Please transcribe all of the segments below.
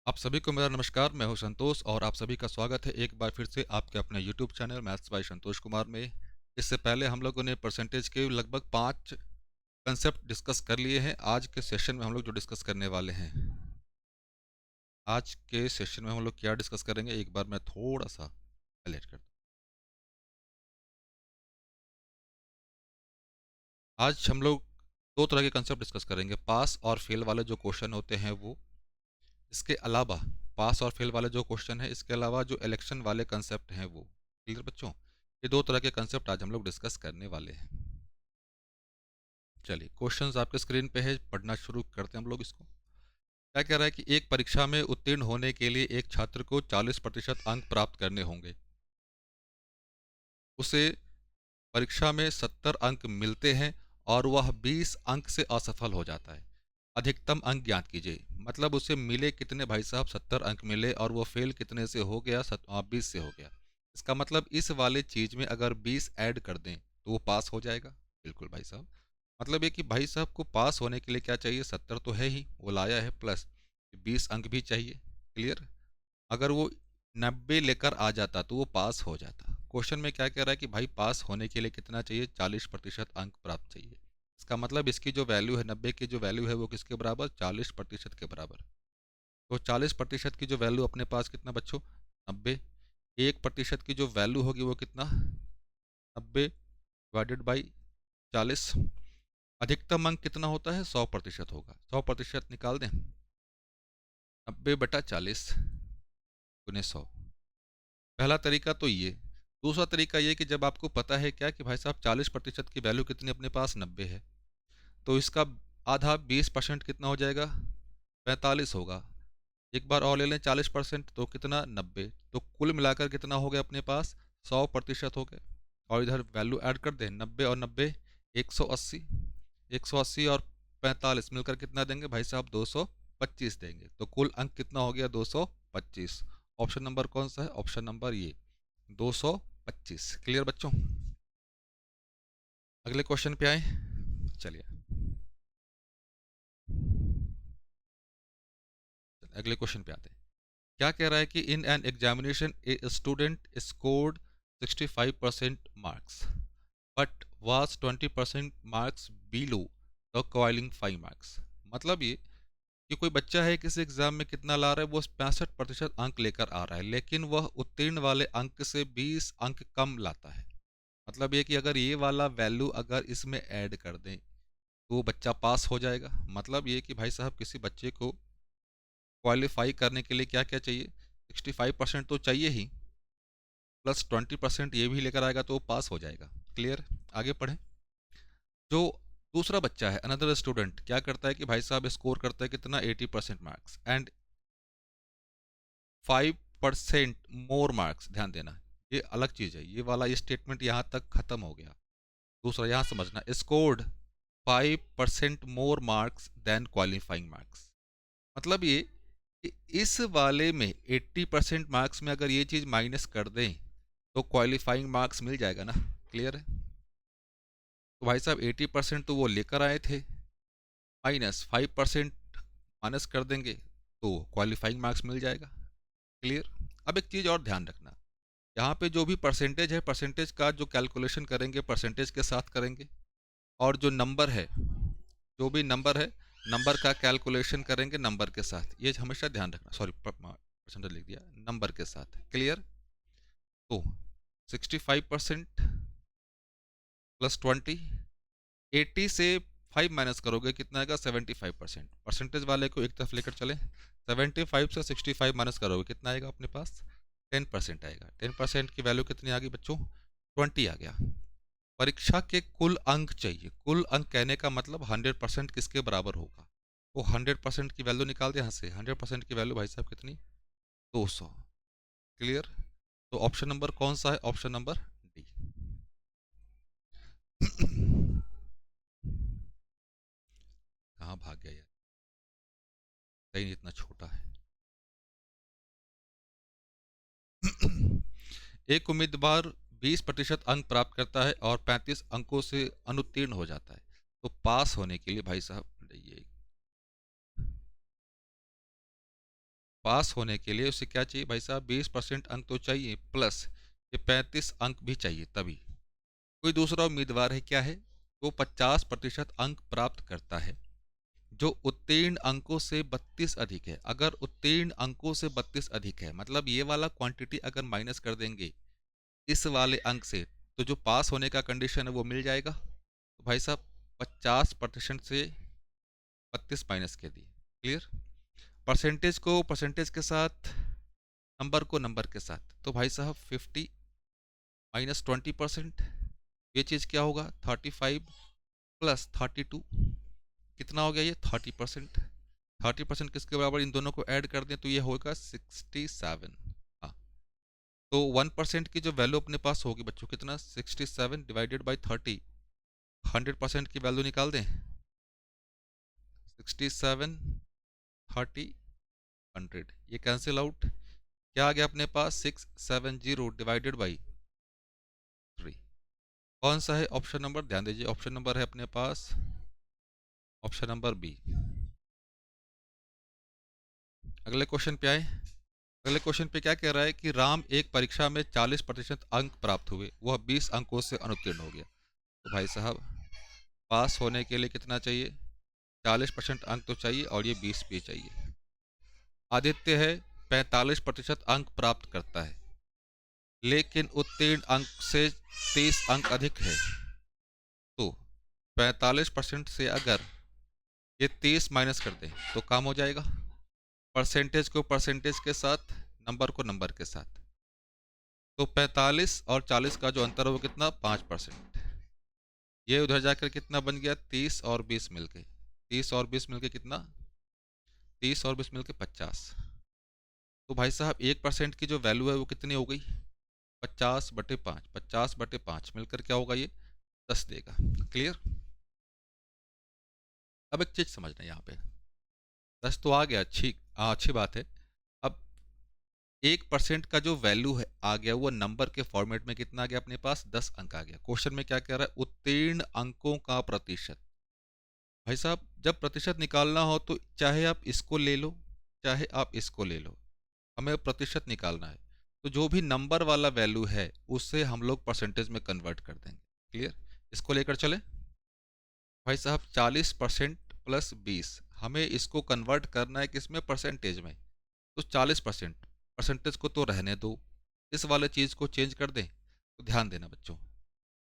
आप सभी को मेरा नमस्कार। मैं हूं संतोष और आप सभी का स्वागत है एक बार फिर से आपके अपने YouTube channel maths by Santosh Kumar में। इससे पहले हम लोगों ने परसेंटेज के लगभग 5 कंसेप्ट डिस्कस कर लिए हैं। आज के सेशन में हम लोग जो डिस्कस करने वाले हैं, आज के सेशन में हम लोग क्या डिस्कस करेंगे, एक बार मैं थोड़ा सा हाईलाइट करता हूं। आज हम लोग दो तरह के कंसेप्ट डिस्कस करेंगे, पास और फेल वाले जो क्वेश्चन होते हैं वो। इसके अलावा पास और फेल वाले जो क्वेश्चन है, इसके अलावा जो इलेक्शन वाले कंसेप्ट हैं वो। क्लियर बच्चों? ये दो तरह के कंसेप्ट आज हम लोग डिस्कस करने वाले हैं। चलिए, क्वेश्चंस आपके स्क्रीन पे है, पढ़ना शुरू करते हैं हम लोग इसको। क्या कह रहा है कि एक परीक्षा में उत्तीर्ण होने के लिए एक छात्र को 40% अंक प्राप्त करने होंगे। उसे परीक्षा में 70 अंक मिलते हैं और वह 20 अंक से असफल हो जाता है। अधिकतम अंक ज्ञात कीजिए। मतलब उसे मिले कितने भाई साहब? 70 अंक मिले और वो फेल कितने से हो गया? 20 से हो गया। इसका मतलब इस वाले चीज में अगर 20 ऐड कर दें तो वो पास हो जाएगा। बिल्कुल भाई साहब। मतलब ये कि भाई साहब को पास होने के लिए क्या चाहिए? 70 तो है ही, वो लाया है, प्लस 20 अंक भी चाहिए। क्लियर? अगर वो 90 लेकर आ जाता तो वो पास हो जाता। क्वेश्चन में क्या कह रहा है कि भाई पास होने के लिए कितना चाहिए? 40% अंक प्राप्त चाहिए। इसका मतलब इसकी जो वैल्यू है, 90 की जो वैल्यू है वो किसके बराबर? 40% के बराबर। तो 40% की जो वैल्यू अपने पास कितना बच्चों? 90। 1% की जो वैल्यू होगी वो कितना? 90/40। अधिकतम अंक कितना होता है? 100% होगा। 100% निकाल दें, 90/40 गुने 100। पहला तरीका तो ये। दूसरा तरीका ये कि जब आपको पता है क्या कि भाई साहब 40% की वैल्यू कितनी अपने पास? 90 है, तो इसका आधा 20% कितना हो जाएगा? 45 होगा। एक बार और ले लें 40%, तो कितना? 90। तो कुल मिलाकर कितना हो गया अपने पास? 100% हो गए। और इधर वैल्यू ऐड कर दें, 90 और 90 180। 180 और 45 मिलकर कितना देंगे भाई साहब? 225 देंगे। तो कुल अंक कितना हो गया? 225। ऑप्शन नंबर कौन सा है? ऑप्शन नंबर ये, 225। क्लियर बच्चों? अगले क्वेश्चन पे आए। चलिए अगले क्वेश्चन पे आते हैं। क्या कह रहा है कि in an examination a student scored 65% marks but was 20% marks below the qualifying marks. मतलब ये कि कोई बच्चा है किसी एग्जाम में कितना ला रहा है? वो 65% अंक लेकर आ रहा है, लेकिन वह उत्तीर्ण वाले अंक से 20 अंक कम लाता है। मतलब ये कि अगर ये वाला वैल्यू अगर इसमें ऐड कर दें तो वो बच्चा पास हो जाएगा। मतलब ये कि भाई साहब किसी बच्चे को क्वालिफाई करने के लिए क्या क्या चाहिए? 65% तो चाहिए ही, प्लस 20% ये भी लेकर आएगा तो वो पास हो जाएगा। क्लियर? आगे पढ़ें। जो दूसरा बच्चा है, अनदर स्टूडेंट, क्या करता है कि भाई साहब स्कोर करता है कितना? 80% मार्क्स एंड 5% मोर मार्क्स। ध्यान देना, ये अलग चीज है। ये वाला स्टेटमेंट यहाँ तक खत्म हो गया। दूसरा यहाँ समझना, scored 5% more marks than qualifying marks. मतलब ये कि इस वाले में 80% मार्क्स में अगर ये चीज माइनस कर दें तो क्वालिफाइंग मार्क्स मिल जाएगा ना। क्लियर है? तो भाई साहब 80% तो वो लेकर आए थे, माइनस 5% माइनस कर देंगे तो क्वालिफाइंग मार्क्स मिल जाएगा। क्लियर? अब एक चीज और ध्यान रखना, यहाँ पे जो भी परसेंटेज है, परसेंटेज का जो कैलकुलेशन करेंगे परसेंटेज के साथ करेंगे, और जो नंबर है, जो भी नंबर है, नंबर का कैलकुलेशन करेंगे नंबर के साथ। ये हमेशा ध्यान रखना। सॉरी, परसेंटेज लिख दिया, नंबर के साथ। क्लियर? तो 65% प्लस 20, 80 से 5 माइनस करोगे कितना आएगा? 75%। परसेंटेज वाले को एक तरफ लेकर चले, 75 से 65 माइनस करोगे कितना आएगा अपने पास? 10% आएगा। 10% की वैल्यू कितनी आ गई बच्चों? 20 आ गया। परीक्षा के कुल अंक चाहिए। कुल अंक कहने का मतलब 100% किसके बराबर होगा? वो 100% की वैल्यू निकाल दे यहाँ से। 100% की वैल्यू भाई साहब कितनी? 200। क्लियर? तो ऑप्शन नंबर कौन सा है? Option number D. कहाँ भाग गया यार? कहीं इतना छोटा है। एक उम्मीदवार 20% अंक प्राप्त करता है और 35 अंकों से अनुत्तीर्ण हो जाता है। तो पास होने के लिए भाई साहब ये पास होने के लिए उसे क्या चाहिए भाई साहब, 20% अंक तो चाहिए, प्लस ये 35 अंक भी चाहिए तभी। कोई दूसरा उम्मीदवार है क्या है, वो 50% अंक प्राप्त करता है जो उत्तीर्ण अंकों से 32 अधिक है। अगर उत्तीर्ण अंकों से 32 अधिक है, मतलब ये वाला क्वांटिटी अगर माइनस कर देंगे इस वाले अंक से, तो जो पास होने का कंडीशन है वो मिल जाएगा। तो भाई साहब 50% से 32 माइनस कर दिए। क्लियर। परसेंटेज को परसेंटेज के साथ, नंबर को नंबर के साथ, तो भाई साहब 50 माइनस 20%, ये चीज़ क्या होगा, 35 प्लस 32, कितना हो गया ये 30%। 30% किसके बराबर, इन दोनों को ऐड कर दें तो ये होगा 67। हाँ, तो 1% की जो वैल्यू अपने पास होगी बच्चों कितना, 67 डिवाइडेड बाई 30, 100% की वैल्यू निकाल दें, 67 30 100, ये कैंसिल आउट, क्या आ गया अपने पास 670 डिवाइडेड बाई 3। कौन सा है ऑप्शन नंबर, ध्यान दीजिए ऑप्शन नंबर है अपने पास ऑप्शन नंबर बी। अगले क्वेश्चन पे आए। अगले क्वेश्चन पे क्या कह रहा है कि राम एक परीक्षा में 40% अंक प्राप्त हुए, वह 20 अंकों से अनुत्तीर्ण हो गया। तो भाई साहब पास होने के लिए कितना चाहिए, 40% अंक तो चाहिए और ये 20 भी चाहिए। आदित्य है 45% अंक प्राप्त करता है, लेकिन उत्तीर्ण अंक से 30 अंक अधिक है। तो 45% से अगर ये 30 माइनस कर दें तो काम हो जाएगा। परसेंटेज को परसेंटेज के साथ, नंबर को नंबर के साथ, तो 45 और 40 का जो अंतर है वो कितना, 5%। ये उधर जाकर कितना बन गया, 30 और 20 मिलके, 30 और 20 मिलके कितना, 30 और 20 मिलके 50। तो भाई साहब 1% की जो वैल्यू है वो कितनी हो गई, 50/5, 50/5 मिलकर क्या होगा ये 10 देगा। क्लियर। अब एक चीज समझना यहाँ पे, 10 तो आ गया, अच्छी बात है। अब 1% का जो वैल्यू है आ गया, वो नंबर के फॉर्मेट में कितना आ गया अपने पास, 10 अंक आ गया। क्वेश्चन में क्या कह रहा है, उत्तीर्ण अंकों का प्रतिशत। भाई साहब जब प्रतिशत निकालना हो तो चाहे आप इसको ले लो चाहे आप इसको ले लो, हमें प्रतिशत निकालना है। तो जो भी नंबर वाला वैल्यू है उससे हम लोग परसेंटेज में कन्वर्ट कर देंगे। क्लियर। इसको लेकर चले भाई साहब, 40% प्लस 20, हमें इसको कन्वर्ट करना है किसमें, परसेंटेज में। तो 40%, परसेंटेज को तो रहने दो, इस वाले चीज़ को चेंज कर दें। तो ध्यान देना बच्चों,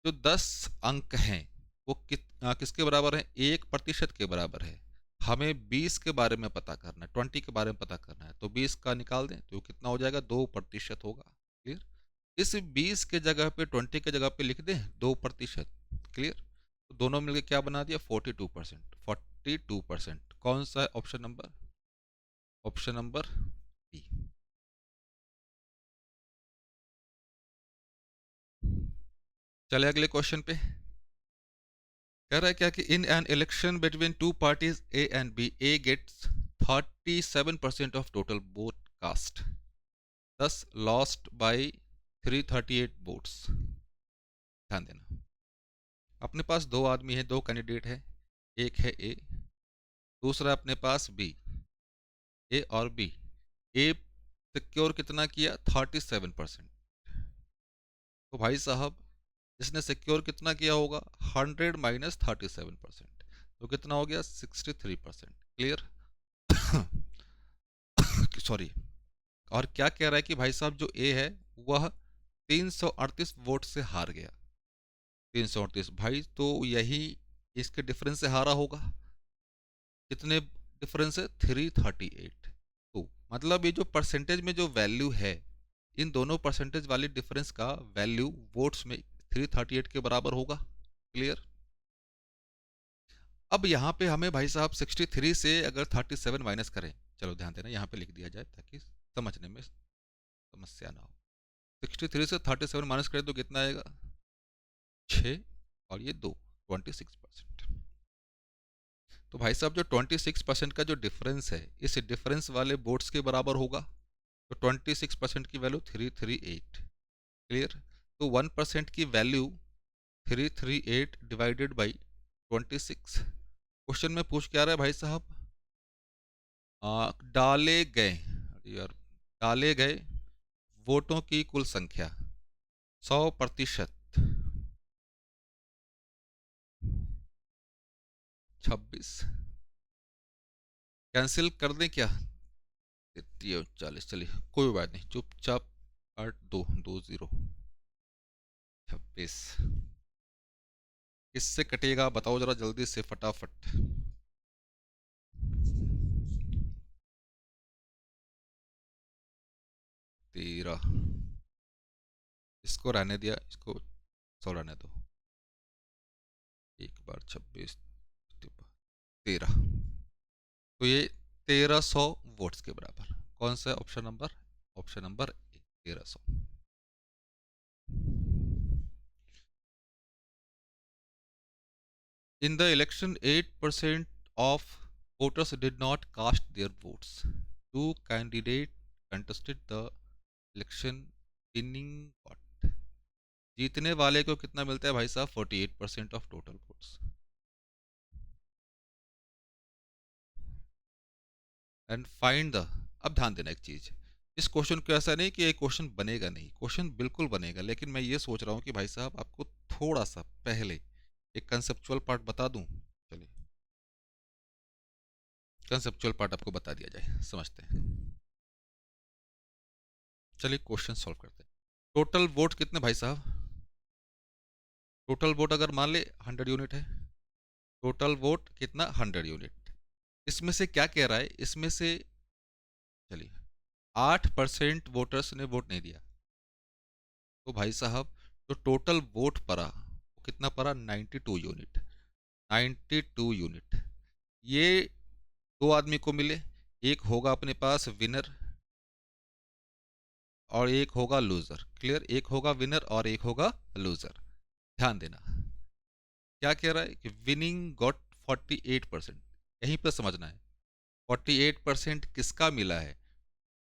जो 10 अंक हैं वो किसके बराबर है, 1% के बराबर है। हमें 20 के बारे में पता करना है, 20 के बारे में पता करना है, तो 20 का निकाल दें तो कितना हो जाएगा, 2% होगा। क्लियर। इस 20 के जगह पे 20 के जगह पे लिख दें 2%। क्लियर। तो दोनों मिलकर क्या बना दिया, 42%। 42%, कौन सा है option number, option number B. चले अगले क्वेश्चन पे। कह रहा है क्या कि in an election between two parties A and B, A gets 37% of total vote cast, thus lost by 338 votes. ध्यान देना, अपने पास दो आदमी है, दो कैंडिडेट है, एक है ए, दूसरा अपने पास बी। ए और बी, ए सिक्योर कितना किया, 37%। तो भाई साहब इसने सिक्योर कितना किया होगा, 100 माइनस 37%, तो कितना हो गया 63%। क्लियर। सॉरी। और क्या कह रहा है कि भाई साहब जो ए है वह 338 वोट से हार गया। 338 भाई, तो यही इसके डिफरेंस से हारा होगा। कितने डिफरेंस है, 338। तो मतलब ये जो परसेंटेज में जो वैल्यू है, इन दोनों परसेंटेज वाली डिफरेंस का वैल्यू वोट्स में 338 के बराबर होगा। क्लियर। अब यहाँ पे हमें भाई साहब 63 से अगर 37 माइनस करें, चलो ध्यान देना यहाँ पे लिख दिया जाए ताकि समझने में समस्या ना हो। 63 से 37 माइनस करें तो कितना आएगा, 6 और ये 2, 26%। तो भाई साहब जो 26% का जो डिफरेंस है, इस डिफरेंस वाले वोट्स के बराबर होगा। तो 26% की वैल्यू 338। क्लियर। तो 1% की वैल्यू 338 डिवाइडेड बाई 26। क्वेश्चन में पूछ क्या रहा है भाई साहब, डाले गए, यार, डाले गए वोटों की कुल संख्या 100%। 26। कैंसिल कर दें क्या? 40, चलिए कोई बात नहीं, चुपचाप 8220। 26 किससे कटेगा बताओ जरा जल्दी से फटाफट। 13। इसको रहने दिया, इसको 100 रहने दो। एक बार 26, 13, तो ये 1300 वोट्स के बराबर। कौन सा option number? Option number A, 1300। In the election, 8% of voters did not cast their votes. Two candidates contested the election, winning what? जीतने वाले को कितना मिलता है भाई साहब? 48% of total votes. And find the, अब ध्यान देना एक चीज, इस क्वेश्चन को ऐसा नहीं कि ये क्वेश्चन बनेगा नहीं, क्वेश्चन बिल्कुल बनेगा, लेकिन मैं ये सोच रहा हूँ कि भाई साहब आपको थोड़ा सा पहले एक कंसेप्चुअल पार्ट बता दूं। चलिए कंसेप्चुअल पार्ट आपको बता दिया जाए, समझते हैं। चलिए क्वेश्चन सॉल्व करते हैं। टोटल वोट कितने भाई साहब? टोटल वोट अगर मान ले 100 यूनिट है, टोटल वोट कितना? 100 यूनिट। इसमें से क्या कह रहा है? इसमें से चलिए 8% वोटर्स ने वोट नहीं दिया, तो भाई साहब जो टोटल वोट पड़ा वो कितना पड़ा? 92 यूनिट। 92 यूनिट। ये दो आदमी को मिले, एक होगा अपने पास विनर और एक होगा लूजर। क्लियर? एक होगा विनर और एक होगा लूजर। ध्यान देना क्या कह रहा है कि विनिंग गॉट 48%। यहीं पर समझना है 48% किसका मिला है?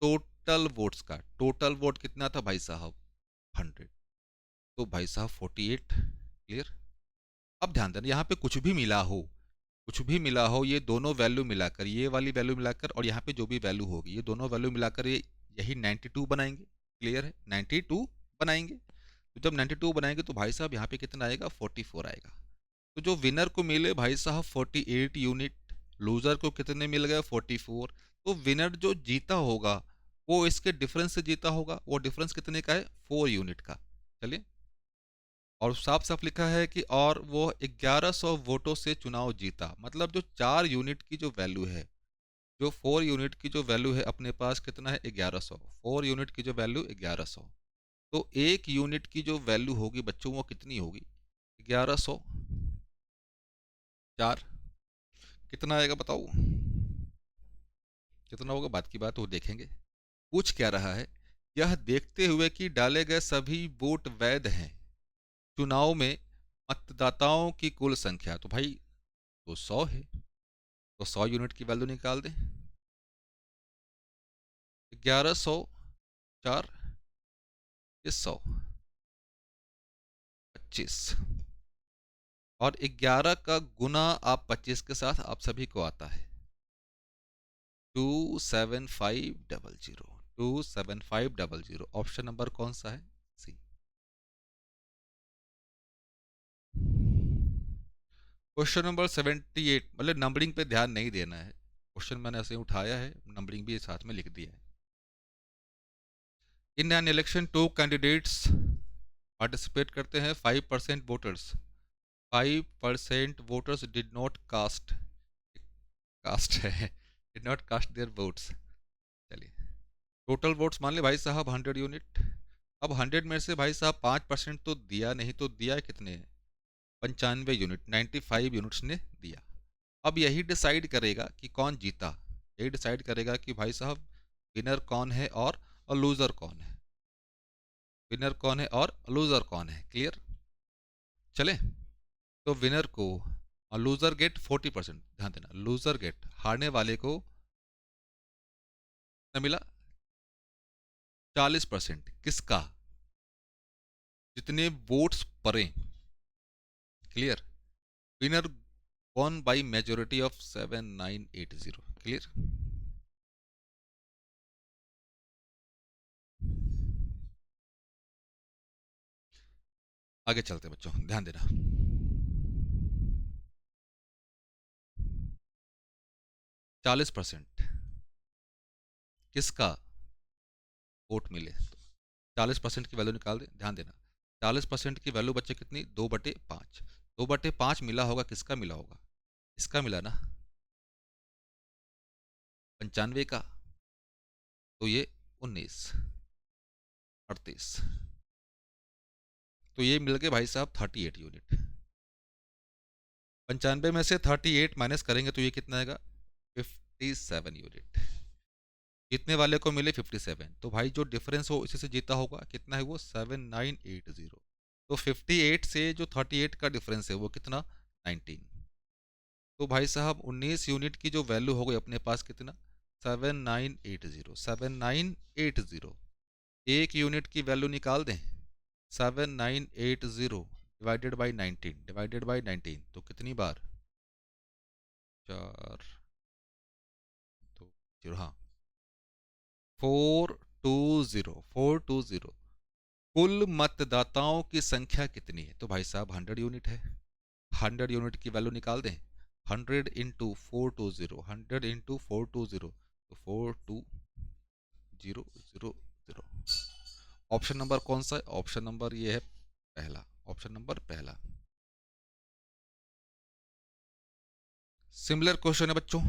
टोटल वोट्स का। टोटल वोट कितना था भाई साहब? 100। तो भाई साहब 48। क्लियर? अब ध्यान देना यहाँ पे कुछ भी मिला हो, कुछ भी मिला हो, ये दोनों वैल्यू मिलाकर, ये वाली वैल्यू मिलाकर और यहाँ पे जो भी वैल्यू होगी, ये दोनों वैल्यू मिलाकर ये यही 92 बनाएंगे। क्लियर है? 92 बनाएंगे। तो जब 92 बनाएंगे तो भाई साहब यहाँ पे कितना आएगा? 44 आएगा। तो जो विनर को मिले भाई साहब 48 यूनिट, लूजर को कितने मिल गए? 44। तो विनर जो जीता होगा वो इसके डिफरेंस से जीता होगा। वो डिफरेंस कितने का है? 4 यूनिट का। चलिए, और साफ साफ लिखा है कि और वो 1100 वोटों से चुनाव जीता। मतलब जो 4 यूनिट की जो वैल्यू है, जो 4 यूनिट की जो वैल्यू है अपने पास कितना है? 1100। 4 यूनिट की जो वैल्यू 1100, तो एक यूनिट की जो वैल्यू होगी बच्चों वो कितनी होगी? 1100 4 कितना आएगा बताओ? कितना होगा बात की बात वो देखेंगे। पूछ क्या रहा है? यह देखते हुए कि डाले गए सभी वोट वैध हैं, चुनाव में मतदाताओं की कुल संख्या, तो भाई तो 100 है, तो 100 यूनिट की वैल्यू निकाल दें। 1100 4 ये 100 25, और 11 का गुना आप 25 के साथ आप सभी को आता है 27500। 27500 ऑप्शन नंबर कौन सा है? सी। क्वेश्चन नंबर 78, मतलब नंबरिंग पे ध्यान नहीं देना है, क्वेश्चन मैंने ऐसे ही उठाया है, नंबरिंग भी साथ में लिख दिया है। In an election two candidates participate करते हैं, 5% voters, 5% voters did not cast, cast है, did not cast their votes. चलिए टोटल वोट्स मान ले भाई साहब 100 यूनिट। अब 100 में से भाई साहब 5% तो दिया नहीं, तो दिया है कितने? 95 यूनिट, 95 यूनिट्स ने दिया। अब यही डिसाइड करेगा कि कौन जीता, यही डिसाइड करेगा कि भाई साहब विनर कौन है और लूजर कौन है, विनर कौन है और लूजर कौन है। क्लियर? चले, तो विनर को और लूजर गेट 40%। ध्यान देना, लूजर गेट हारने वाले को कितना मिला? 40%। किसका? जितने वोट्स पड़े। Clear? Winner won by majority of 7980। Clear? आगे चलते हैं बच्चों, ध्यान देना। चालीस परसेंट किसका वोट मिले, 40% की वैल्यू निकाल दे, ध्यान देना। 40% की वैल्यू बच्चे कितनी, 2/5। 2/5 मिला होगा, किसका मिला होगा, इसका मिला ना, 95 का, तो ये 19, 38, तो ये मिल गए भाई साहब 38 यूनिट। 95 में से 38 माइनस करेंगे तो ये कितना आएगा, 57 यूनिट। कितने वाले को मिले, 57। तो भाई जो डिफरेंस हो इसी से जीता होगा, कितना है वो, 7980। तो 58 से जो 38 का डिफरेंस है वो कितना, 19। तो भाई साहब 19 यूनिट की जो वैल्यू हो गई अपने पास कितना, 7980। 7980, एक यूनिट की वैल्यू निकाल दें, 7980 डिवाइडेड बाई 19 तो कितनी बार, 4 2 0, हाँ 420। कुल मतदाताओं की संख्या कितनी है, तो भाई साहब 100 यूनिट है। 100 यूनिट की वैल्यू निकाल दें, 100 इंटू 420, 100 इंटू 420, तो 42000। ऑप्शन नंबर कौन सा है, ऑप्शन नंबर ये है पहला, ऑप्शन नंबर पहला। सिमिलर क्वेश्चन है बच्चों।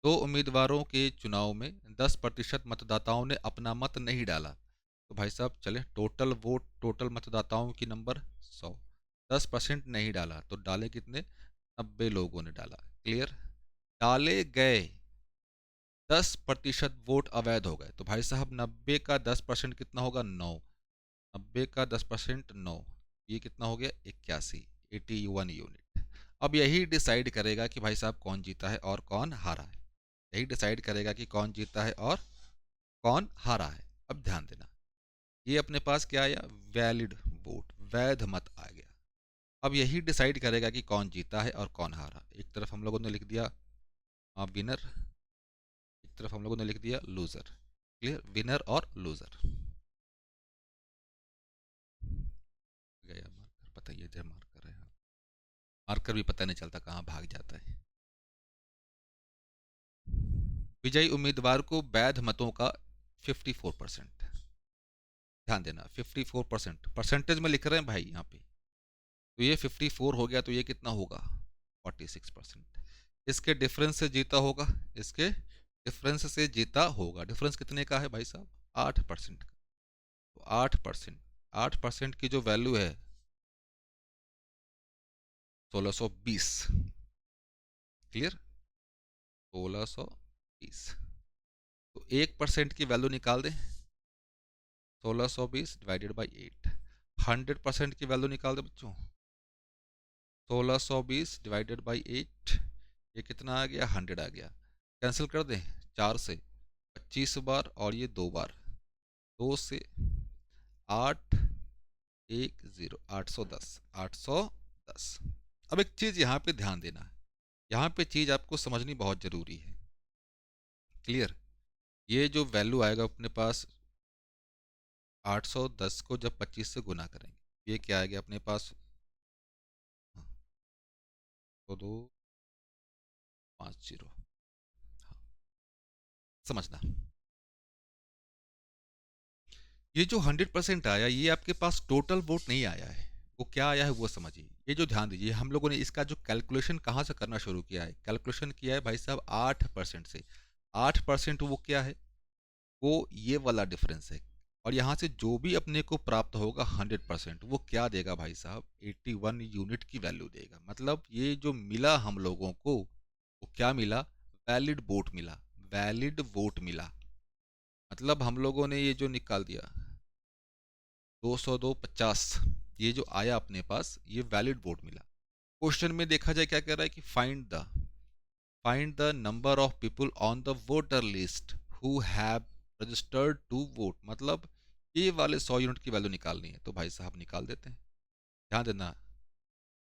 दो उम्मीदवारों के चुनाव में 10% मतदाताओं ने अपना मत नहीं डाला, तो भाई साहब चले, टोटल वोट, टोटल मतदाताओं की नंबर 100, 10% नहीं डाला तो डाले कितने, 90 लोगों ने डाला। क्लियर, डाले गए 10% वोट अवैध हो गए, तो भाई साहब 90 का 10% कितना होगा, 9। 90 का 10% 9, ये कितना हो गया, 81, 81 यूनिट। अब यही डिसाइड करेगा कि भाई साहब कौन जीता है और कौन हारा है, यही डिसाइड करेगा कि कौन जीता है और कौन हारा है। अब ध्यान देना, ये अपने पास क्या आया, वैलिड वोट, वैध मत आ गया। अब यही डिसाइड करेगा कि कौन जीता है और कौन हारा। एक तरफ हम लोगों ने लिख दिया विनर, एक तरफ हम लोगों ने लिख दिया लूजर। क्लियर, विनर और लूजर। गया मार्कर, पता ही है मार्कर है, मार्कर भी पता नहीं चलता कहाँ भाग जाता है। विजयी उम्मीदवार को वैध मतों का 54%, ध्यान देना 54%, परसेंटेज में लिख रहे हैं भाई यहाँ पे, तो ये 54 हो गया, तो ये कितना होगा, 46%। इसके डिफरेंस से जीता होगा, इसके डिफरेंस से जीता होगा। डिफरेंस कितने का है भाई साहब, 8% का। तो 8%, 8% की जो वैल्यू है 1620। क्लियर, 1620। तो 1% की वैल्यू निकाल दें, 1620 डिवाइडेड बाई 8। 100% की वैल्यू निकाल दें बच्चों, 1620 डिवाइडेड बाई 8, ये कितना आ गया, 100 आ गया। कैंसिल कर दें, 4 से 25 बार और ये 2 बार, 2 से 8, 1 0, 810, 810। अब एक चीज़ यहाँ पे ध्यान देना, यहाँ पे चीज़ आपको समझनी बहुत ज़रूरी है। क्लियर, ये जो वैल्यू आएगा अपने पास 810 को जब 25 से गुना करेंगे, ये क्या आएगा अपने पास, हाँ, तो 250, हाँ, समझना। ये जो 100% आया, ये आपके पास टोटल वोट नहीं आया है, वो क्या आया है वो समझिए। ये जो ध्यान दीजिए, हम लोगों ने इसका जो कैलकुलेशन कहाँ से करना शुरू किया है, कैलकुलेशन किया है भाई साहब 8% से। 8% वो क्या है, वो ये वाला डिफरेंस है। और यहाँ से जो भी अपने को प्राप्त होगा 100%, वो क्या देगा भाई साहब, 81 यूनिट की वैल्यू देगा। मतलब ये जो मिला हम लोगों को, वो क्या मिला, वैलिड वोट मिला, वैलिड वोट मिला। मतलब हम लोगों ने ये जो निकाल दिया 202 50, ये जो आया अपने पास, ये वैलिड वोट मिला। क्वेश्चन में देखा जाए क्या कह रहा है कि find the number of people on the voter list who have registered to vote. मतलब ये वाले 100 यूनिट की वैल्यू निकालनी है, तो भाई साहब निकाल देते हैं। ध्यान देना,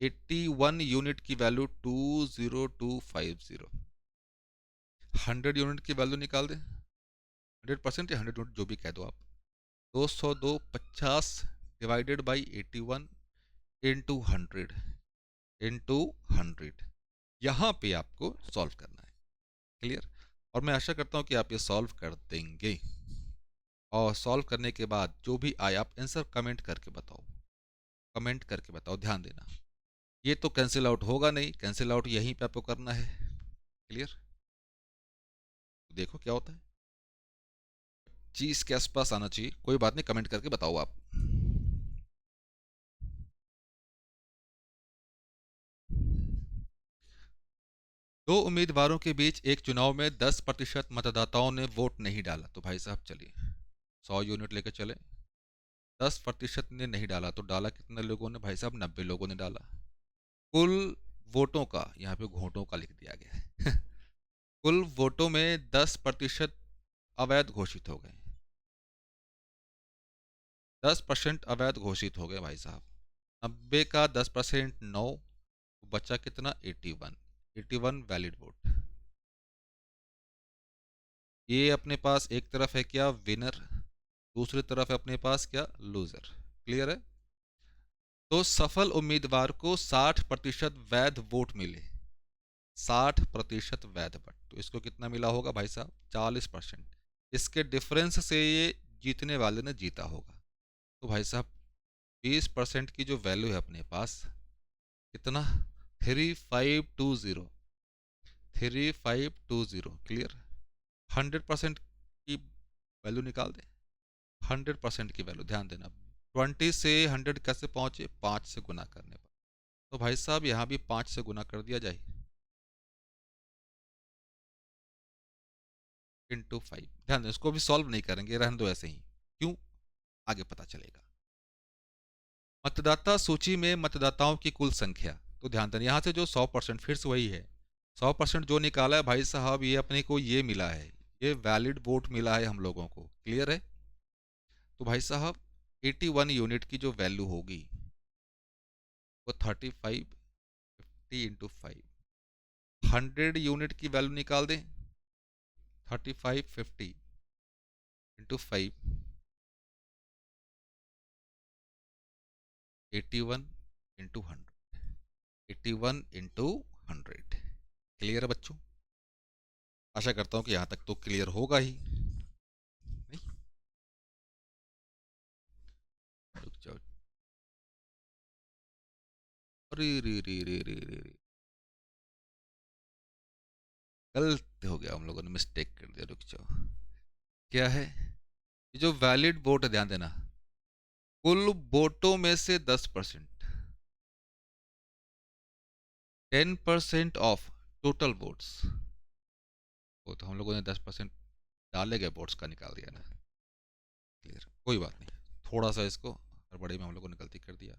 81 यूनिट की वैल्यू 20250। 100 यूनिट की वैल्यू निकाल दें, 100% या 100 यूनिट जो भी कह दो आप, 202 50 डिवाइडेड बाई 81, इंटू 100 इंटू 100, यहाँ पे आपको सॉल्व करना है। क्लियर? और मैं आशा करता हूँ कि आप ये सॉल्व कर देंगे, और सॉल्व करने के बाद जो भी आए आप आंसर कमेंट करके बताओ, कमेंट करके बताओ। ध्यान देना, ये तो कैंसिल आउट होगा नहीं, कैंसिल आउट यहीं पे आपको करना है। क्लियर? देखो क्या होता है, चीज के आसपास आना चाहिए। कोई बात नहीं, कमेंट करके बताओ आप। दो उम्मीदवारों के बीच एक चुनाव में 10% मतदाताओं ने वोट नहीं डाला, तो भाई साहब चलिए 100 यूनिट लेकर चले। 10% ने नहीं डाला तो डाला कितने लोगों ने भाई साहब? 90 लोगों ने डाला। कुल वोटों का, यहाँ पे घोटों का लिख दिया गया है कुल वोटों में 10% अवैध घोषित हो गए। 10% अवैध घोषित हो गए भाई साहब। 90 का 10% 9, बचा कितना? 81। 81 वैलिड वोट। ये अपने पास एक तरफ है क्या? विनर। दूसरी तरफ है अपने पास क्या? लूजर। क्लियर है? तो सफल उम्मीदवार को 60% वैध वोट मिले। 60% वैध वोट, तो इसको कितना मिला होगा भाई साहब? 40%। इसके डिफरेंस से ये जीतने वाले ने जीता होगा। तो भाई साहब 20% की जो वैल्यू है अपने पास, कितना? 3520। 3520। क्लियर? 100% की वैल्यू निकाल दें। 100% की वैल्यू, ध्यान देना, 20 से 100 कैसे पहुंचे? 5 से गुना करने पर। तो भाई साहब यहाँ भी 5 से गुना कर दिया जाए, इंटू 5। ध्यान दें, इसको भी सॉल्व नहीं करेंगे, रहने दो ऐसे ही। क्यों? आगे पता चलेगा। मतदाता सूची में मतदाताओं की कुल संख्या, तो ध्यान देना यहाँ से जो 100%, फिर से वही है, 100% जो निकाला है भाई साहब, ये अपने को ये मिला है, ये वैलिड वोट मिला है हम लोगों को। क्लियर है? तो भाई साहब 81 यूनिट की जो वैल्यू होगी वो 3550 इंटू 5, 100 यूनिट की वैल्यू निकाल दें। 3550 इंटू 5, 81 इंटू 100, 81 इंटू 100। क्लियर है बच्चों? आशा करता हूँ कि यहाँ तक तो क्लियर होगा ही नहीं। रुक जाओ, अरे रे रे रे रे रे रे, गलत हो गया, हम लोगों ने मिस्टेक कर दिया। रुक जाओ, क्या है ये जो वैलिड वोट है? ध्यान देना, कुल वोटों में से 10%, 10% ऑफ टोटल वोट्स। वो तो हम लोगों ने 10% डाले गए वोट्स का निकाल दिया ना। क्लियर? कोई बात नहीं, थोड़ा सा इसको हड़बड़ी में हम लोगों ने गलती कर दिया।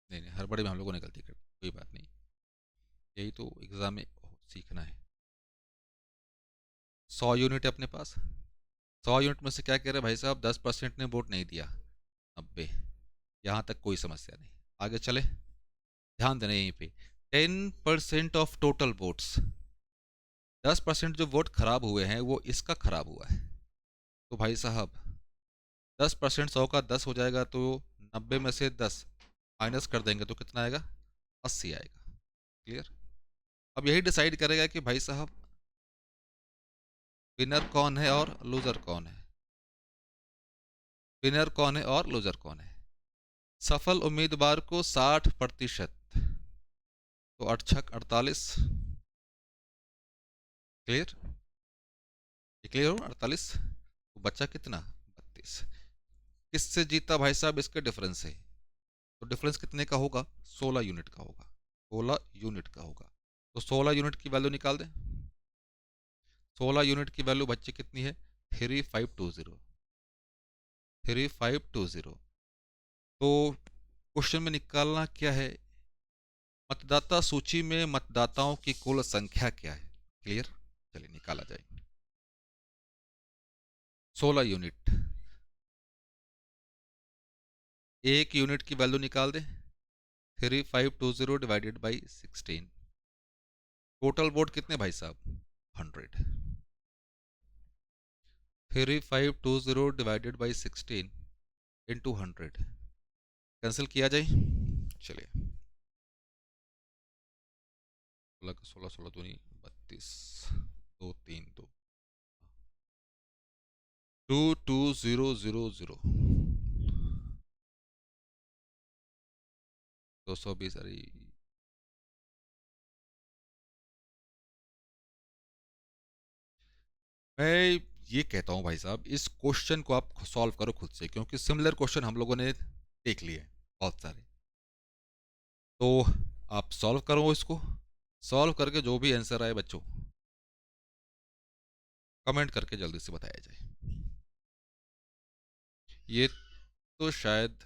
नहीं नहीं, हड़बड़ी में हम लोगों ने गलती कर दी, कोई बात नहीं, यही तो एग्जाम में सीखना है। 100 यूनिट है अपने पास। 100 यूनिट में से क्या कह रहे हैं भाई साहब? 10% ने वोट नहीं दिया, 90। यहाँ तक कोई समस्या नहीं, आगे चले। ध्यान देना यहीं पे, 10% ऑफ टोटल वोट्स, 10% जो वोट खराब हुए हैं वो इसका खराब हुआ है। तो भाई साहब 10%, 100 का 10 हो जाएगा, तो 90 में से 10 माइनस कर देंगे तो कितना आएगा? 80 आएगा। क्लियर? अब यही डिसाइड करेगा कि भाई साहब विनर कौन है और लूजर कौन है। विनर कौन है और लूजर कौन है। सफल उम्मीदवार को 60%, तो 8 छक 48। क्लियर? ये क्लियर हो? 48, तो बचा कितना? 32। किससे जीता भाई साहब? इसके डिफरेंस से। तो डिफरेंस कितने का होगा? 16 यूनिट का होगा। 16 यूनिट का होगा, तो 16 यूनिट की वैल्यू निकाल दें। 16 यूनिट की वैल्यू बच्चे कितनी है? 3520। 3520। तो क्वेश्चन में निकालना क्या है? मतदाता सूची में मतदाताओं की कुल संख्या क्या है। क्लियर? चलिए निकाला जाए। 16 यूनिट, एक यूनिट की वैल्यू निकाल दें। 3520 डिवाइडेड बाई 16। टोटल वोट कितने भाई साहब? 100। 3520 डिवाइडेड बाई 16 इंटू 100 कैंसिल किया जाए। चलिए 16 16 दूनी 32 2 3 2 22000 220। अरे मैं ये कहता हूँ भाई साहब, इस क्वेश्चन को आप सॉल्व करो खुद से, क्योंकि सिमिलर क्वेश्चन हम लोगों ने देख लिए हैं बहुत सारे। तो आप सॉल्व करो इसको, सॉल्व करके जो भी आंसर आए बच्चों कमेंट करके जल्दी से बताया जाए। ये तो शायद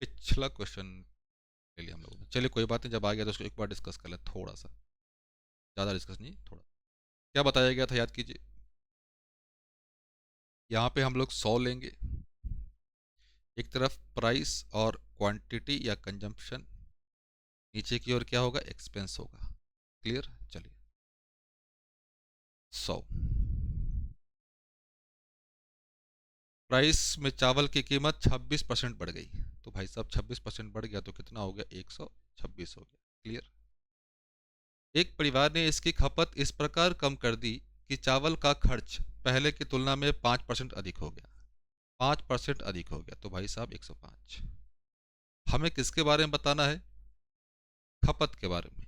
पिछला क्वेश्चन ले लिया हम लोगों ने। चलिए कोई बात नहीं, जब आ गया तो उसको एक बार डिस्कस कर ले, थोड़ा सा, ज़्यादा डिस्कस नहीं, थोड़ा। क्या बताया गया था याद कीजिए। यहाँ पे हम लोग 100 लेंगे, एक तरफ प्राइस और क्वांटिटी या कंजम्पशन, नीचे की ओर क्या होगा, एक्सपेंस होगा। क्लियर। चलिए 100 प्राइस में चावल की कीमत 26% बढ़ गई, तो भाई साहब 26% बढ़ गया तो कितना हो गया, 126 हो गया। क्लियर। एक परिवार ने इसकी खपत इस प्रकार कम कर दी कि चावल का खर्च पहले की तुलना में 5% अधिक हो गया, 5% अधिक हो गया, तो भाई साहब 105। हमें किसके बारे में बताना है, खपत के बारे में।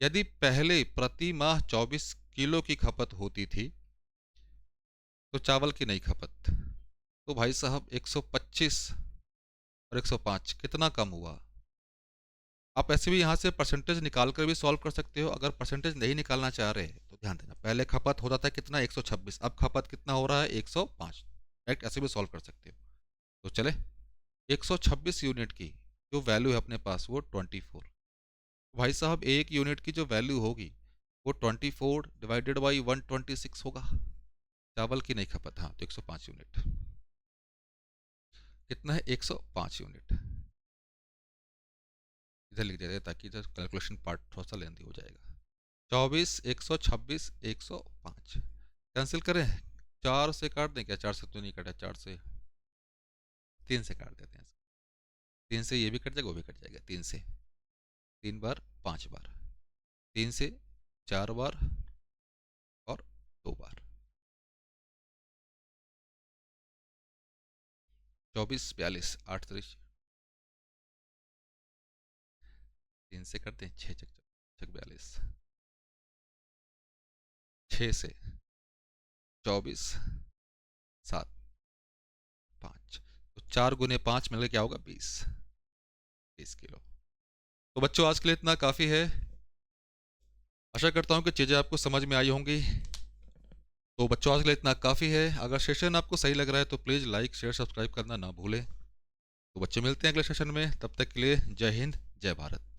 यदि पहले प्रति माह 24 किलो की खपत होती थी तो चावल की नई खपत, तो भाई साहब 125 और 105 कितना कम हुआ। आप ऐसे भी यहाँ से परसेंटेज निकाल कर भी सॉल्व कर सकते हो। अगर परसेंटेज नहीं निकालना चाह रहे तो ध्यान देना, पहले खपत होता था कितना, 126, अब खपत कितना हो रहा है, 105। राइट, ऐसे भी सॉल्व कर सकते हो। तो चले 126 यूनिट की जो वैल्यू है अपने पास वो 24। भाई साहब एक यूनिट की जो वैल्यू होगी वो 24 डिवाइडेड बाई 126 होगा, चावल की नहीं खपत। हाँ तो 105 यूनिट कितना है, 105 यूनिट। इधर लिख देते हैं ताकि इधर कैलकुलेशन पार्ट थोड़ा सा लेंदी हो जाएगा। 24 126 105 कैंसिल करें, 4 से काट दें क्या, 4 से तो नहीं कटा, 4 से 3 से काट देते हैं। 3 से ये भी कट जाएगा वो भी कट जाएगा, 3 से 3 बार 5 बार, 3 से 4 बार और 2 बार, 24 42 8 3 3 से करते हैं, 6 छक 42, 6 से 24 7 5, तो 4 गुने 5 मिलकर क्या होगा, 20 किलो। तो बच्चों आज के लिए इतना काफ़ी है। आशा करता हूँ कि चीज़ें आपको समझ में आई होंगी। तो बच्चों आज के लिए इतना काफ़ी है। अगर सेशन आपको सही लग रहा है तो प्लीज़ लाइक शेयर सब्सक्राइब करना ना भूलें। तो बच्चे मिलते हैं अगले सेशन में, तब तक के लिए जय हिंद जय भारत।